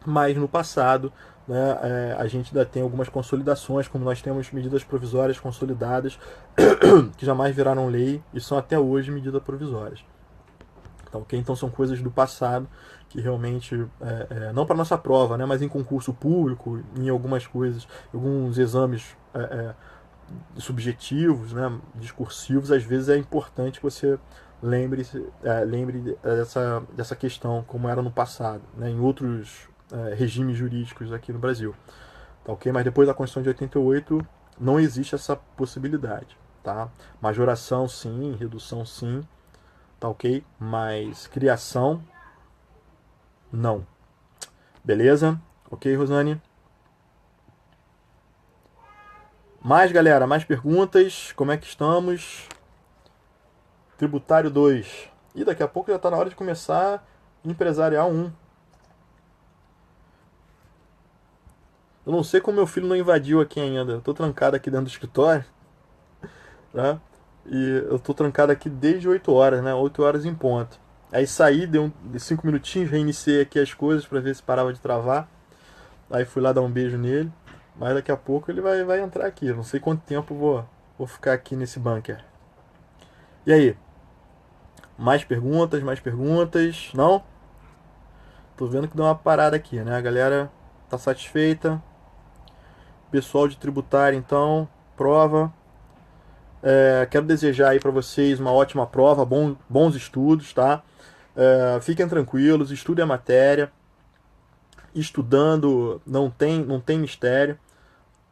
Mas no passado, né, a gente ainda tem algumas consolidações, como nós temos medidas provisórias consolidadas, que jamais viraram lei e são até hoje medidas provisórias. Tá, ok? Então são coisas do passado que realmente, não para nossa prova, né, mas em concurso público, em algumas coisas, alguns exames subjetivos, né, discursivos, às vezes é importante que você lembre dessa questão, como era no passado, né, em outros regimes jurídicos aqui no Brasil. Tá, ok? Mas depois da Constituição de 88 não existe essa possibilidade. Tá? Majoração sim, redução sim, tá ok? Mas criação, não. Beleza? Ok, Rosane? Mais, galera, mais perguntas? Como é que estamos? Tributário 2. E daqui a pouco já está na hora de começar Empresarial 1. Eu não sei como meu filho não invadiu aqui ainda. Eu tô trancado aqui dentro do escritório, tá? E eu tô trancado aqui desde 8 horas, né? 8 horas em ponto. Aí saí, deu 5 minutinhos, reiniciei aqui as coisas para ver se parava de travar. Aí fui lá dar um beijo nele. Mas daqui a pouco ele vai entrar aqui. Eu não sei quanto tempo eu vou ficar aqui nesse bunker. E aí? Mais perguntas, mais perguntas? Não? Tô vendo que deu uma parada aqui, né? A galera tá satisfeita. Pessoal de tributário, então, prova. Quero desejar aí para vocês uma ótima prova, bons estudos, tá? Fiquem tranquilos, estudem a matéria. Estudando não tem mistério,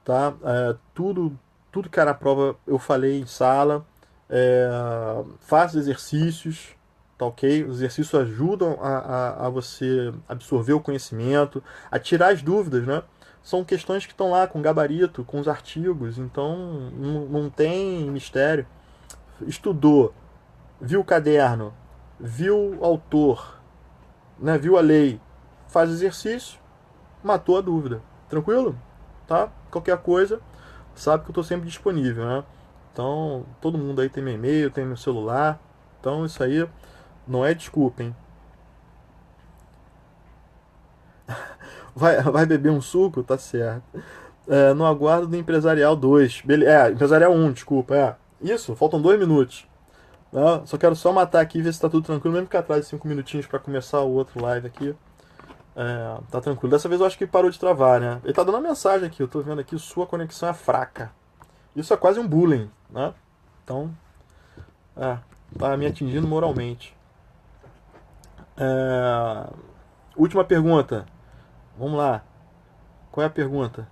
tá? Tudo que era a prova eu falei em sala. Faça exercícios, tá ok? Os exercícios ajudam a você absorver o conhecimento, a tirar as dúvidas, né? São questões que estão lá com gabarito, com os artigos, então não tem mistério. Estudou, viu o caderno, viu o autor, né? Viu a lei, faz exercício, matou a dúvida. Tranquilo? Tá? Qualquer coisa, sabe que eu estou sempre disponível, né? Então, todo mundo aí tem meu e-mail, tem meu celular. Então, isso aí não é desculpa, hein? Vai beber um suco? Tá certo. No aguardo do Empresarial 2. Empresarial 1, desculpa. Isso, faltam 2 minutos. Só quero só matar aqui e ver se tá tudo tranquilo. Mesmo ficar atrás de 5 minutinhos para começar o outro live aqui. Tá tranquilo. Dessa vez eu acho que parou de travar, né? Ele tá dando uma mensagem aqui. Eu tô vendo aqui, sua conexão é fraca. Isso é quase um bullying, né? Então, tá me atingindo moralmente. Última pergunta. Vamos lá. Qual é a pergunta?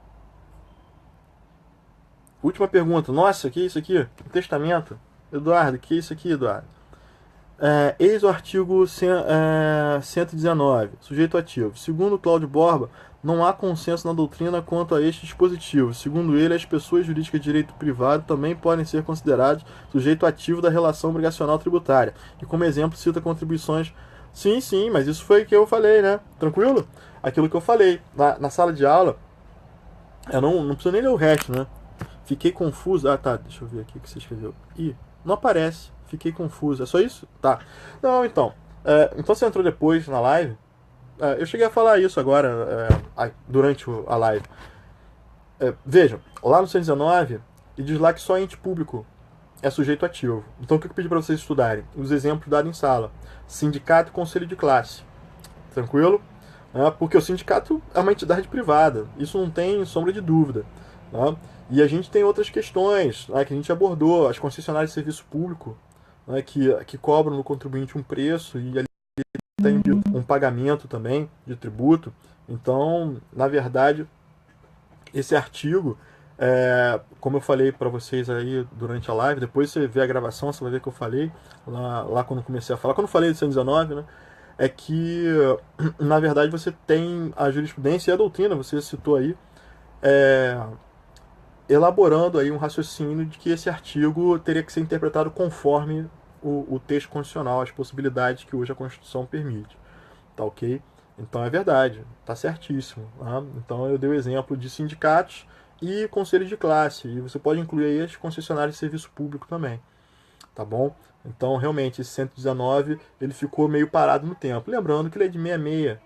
Última pergunta. Nossa, que é isso aqui? Testamento? Eduardo, que é isso aqui, Eduardo? Eis o artigo 119, sujeito ativo. Segundo Cláudio Borba, não há consenso na doutrina quanto a este dispositivo. Segundo ele, as pessoas jurídicas de direito privado também podem ser consideradas sujeito ativo da relação obrigacional tributária. E como exemplo cita contribuições. Sim, mas isso foi o que eu falei, né? Tranquilo? Aquilo que eu falei. Na sala de aula, eu não preciso nem ler o resto, né? Fiquei confuso. Tá, deixa eu ver aqui o que você escreveu. Não aparece. Fiquei confuso. É só isso? Tá. Não, então. Então você entrou depois na live. Eu cheguei a falar isso agora, durante a live. Vejam, lá no 119, ele diz lá que só ente público é sujeito ativo. Então o que eu pedi para vocês estudarem? Os exemplos dados em sala. Sindicato e conselho de classe. Tranquilo? Porque o sindicato é uma entidade privada. Isso não tem sombra de dúvida. E a gente tem outras questões que a gente abordou. As concessionárias de serviço público, que cobram no contribuinte um preço e ali tem um pagamento também de tributo. Então, na verdade, esse artigo, como eu falei para vocês aí durante a live, depois você vê a gravação, você vai ver que eu falei lá quando comecei a falar, quando eu falei de 119, né? É que, na verdade, você tem a jurisprudência e a doutrina, você citou aí, elaborando aí um raciocínio de que esse artigo teria que ser interpretado conforme o texto constitucional, as possibilidades que hoje a Constituição permite. Tá ok? Então é verdade, tá certíssimo. Então eu dei o exemplo de sindicatos e conselhos de classe, e você pode incluir aí as concessionárias de serviço público também. Tá bom? Então realmente esse 119 ele ficou meio parado no tempo. Lembrando que ele é de 66,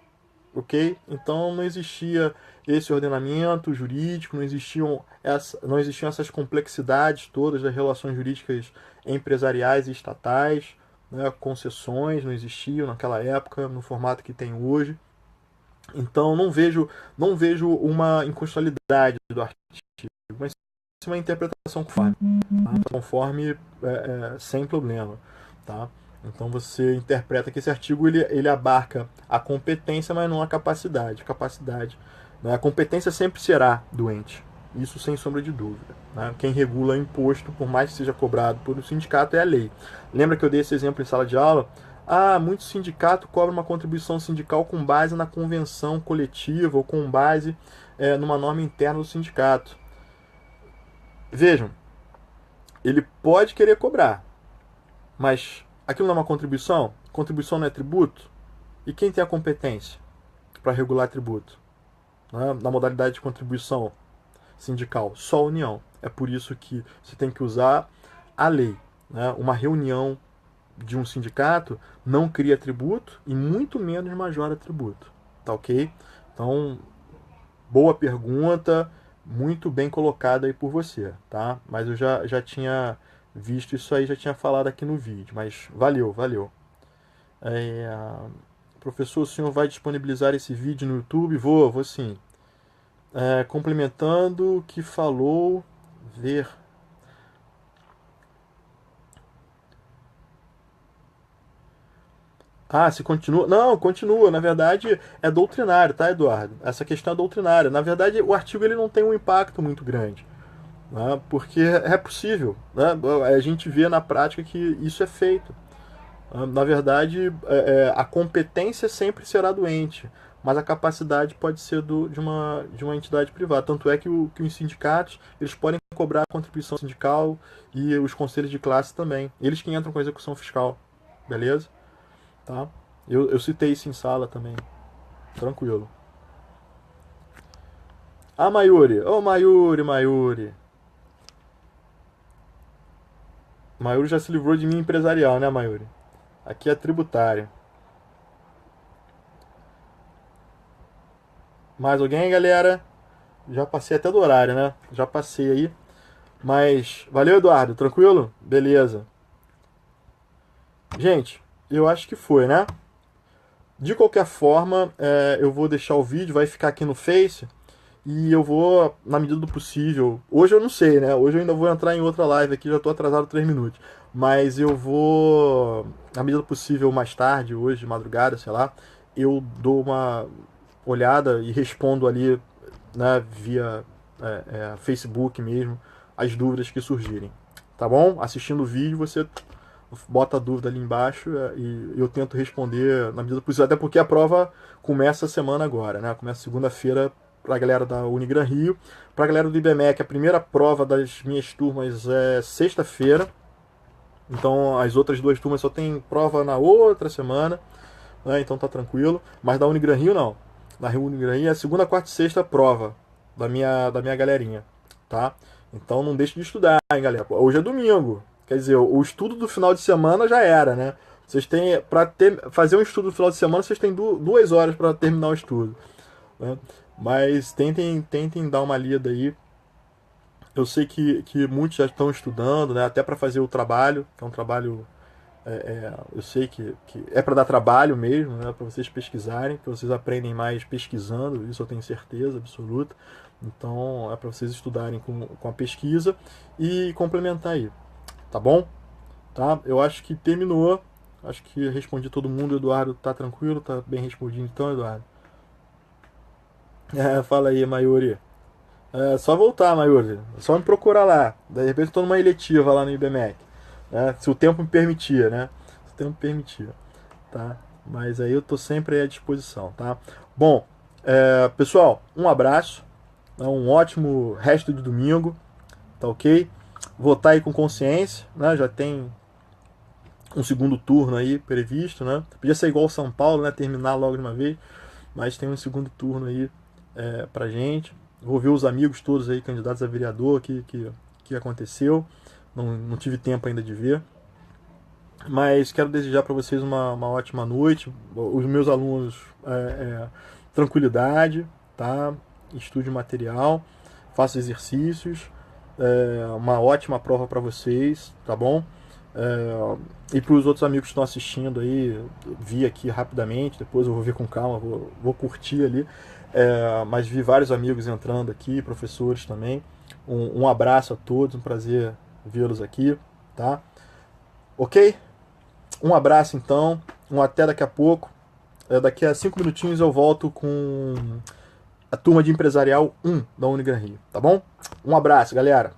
ok? Então não existia esse ordenamento jurídico, não existiam essas complexidades todas das relações jurídicas empresariais e estatais, né? Concessões não existiam naquela época, no formato que tem hoje. Então não vejo uma inconstitucionalidade do artigo, mas sim uma interpretação conforme, tá? Conforme sem problema, tá? Então você interpreta que esse artigo ele abarca a competência, mas não a capacidade. Capacidade, né? A competência sempre será doente, isso sem sombra de dúvida, né? Quem regula imposto, por mais que seja cobrado por um sindicato, é a lei. Lembra que eu dei esse exemplo em sala de aula? Ah, muito sindicato cobra uma contribuição sindical com base na convenção coletiva ou com base numa norma interna do sindicato. Vejam, ele pode querer cobrar, mas aquilo não é uma contribuição? Contribuição não é tributo? E quem tem a competência para regular tributo? Né? Na modalidade de contribuição sindical, só a União. É por isso que você tem que usar a lei. Né? Uma reunião de um sindicato não cria tributo e muito menos majora tributo. Tá ok? Então, boa pergunta, muito bem colocada aí por você, tá? Mas eu já tinha visto isso aí, já tinha falado aqui no vídeo, mas valeu, valeu. Professor, o senhor vai disponibilizar esse vídeo no YouTube? Vou sim. Complementando o que falou, ver. Ah, se continua. Não, continua. Na verdade, é doutrinário, tá, Eduardo? Essa questão é doutrinária. Na verdade, o artigo ele não tem um impacto muito grande, né? Porque é possível, né? A gente vê na prática que isso é feito. Na verdade, a competência sempre será doente, mas a capacidade pode ser de uma entidade privada. Tanto é que os sindicatos eles podem cobrar a contribuição sindical e os conselhos de classe também. Eles que entram com a execução fiscal, beleza? Tá? Eu citei isso em sala também. Tranquilo. Ah, Mayuri. Ô, Mayuri, Mayuri. Mayuri já se livrou de mim empresarial, né, Mayuri? Aqui é tributário. Mais alguém, galera? Já passei até do horário, né? Já passei aí. Mas valeu, Eduardo. Tranquilo? Beleza. Gente, eu acho que foi, né? De qualquer forma, eu vou deixar o vídeo, vai ficar aqui no Face. E eu vou, na medida do possível. Hoje eu não sei, né? Hoje eu ainda vou entrar em outra live aqui, já tô atrasado 3 minutos. Mas eu vou, na medida do possível, mais tarde, hoje, de madrugada, sei lá, eu dou uma olhada e respondo ali, né, via Facebook mesmo, as dúvidas que surgirem. Tá bom? Assistindo o vídeo, você bota a dúvida ali embaixo e eu tento responder na medida do possível, até porque a prova começa a semana agora, né? Começa segunda-feira para a galera da Unigran Rio. Para a galera do IBMEC, a primeira prova das minhas turmas é sexta-feira. Então as outras duas turmas só tem prova na outra semana, né? Então tá tranquilo. Mas da Unigran Rio não. Na Unigran Rio é segunda, quarta e sexta prova da minha galerinha, tá? Então não deixe de estudar, hein, galera. Hoje é domingo. Quer dizer, o estudo do final de semana já era, né? Vocês têm, para fazer um estudo do final de semana, vocês têm 2 horas para terminar o estudo, né? Mas tentem dar uma lida aí. Eu sei que muitos já estão estudando, né? Até para fazer o trabalho, que é um trabalho. Eu sei que é para dar trabalho mesmo, né? Para vocês pesquisarem, que vocês aprendem mais pesquisando, isso eu tenho certeza absoluta. Então é para vocês estudarem com a pesquisa e complementar aí, tá bom? Tá? Eu acho que terminou. Acho que respondi todo mundo. Eduardo tá tranquilo, tá bem respondido então, Eduardo. Fala aí, Mayuri. Só voltar, Mayuri. Só me procurar lá. De repente eu tô numa eletiva lá no IBMEC. Né? Se o tempo me permitir, né? Se o tempo me permitir, tá? Mas aí eu tô sempre aí à disposição, tá? Bom, pessoal, um abraço. Né? Um ótimo resto de domingo. Tá ok? Votar aí com consciência, né? Já tem um segundo turno aí previsto, né? Podia ser igual o São Paulo, né? Terminar logo de uma vez. Mas tem um segundo turno aí pra gente. Vou ver os amigos todos aí, candidatos a vereador, que aconteceu. Não tive tempo ainda de ver. Mas quero desejar para vocês uma ótima noite. Os meus alunos, tranquilidade, tá? Estude material, faça exercícios. Uma ótima prova para vocês, tá bom? E para os outros amigos que estão assistindo aí, vi aqui rapidamente, depois eu vou ver com calma, vou curtir ali. Mas vi vários amigos entrando aqui, professores também. Um abraço a todos, um prazer vê-los aqui, tá? Ok? Um abraço então, até daqui a pouco. Daqui a 5 minutinhos eu volto com a turma de empresarial 1 da Unigran Rio, tá bom? Um abraço, galera!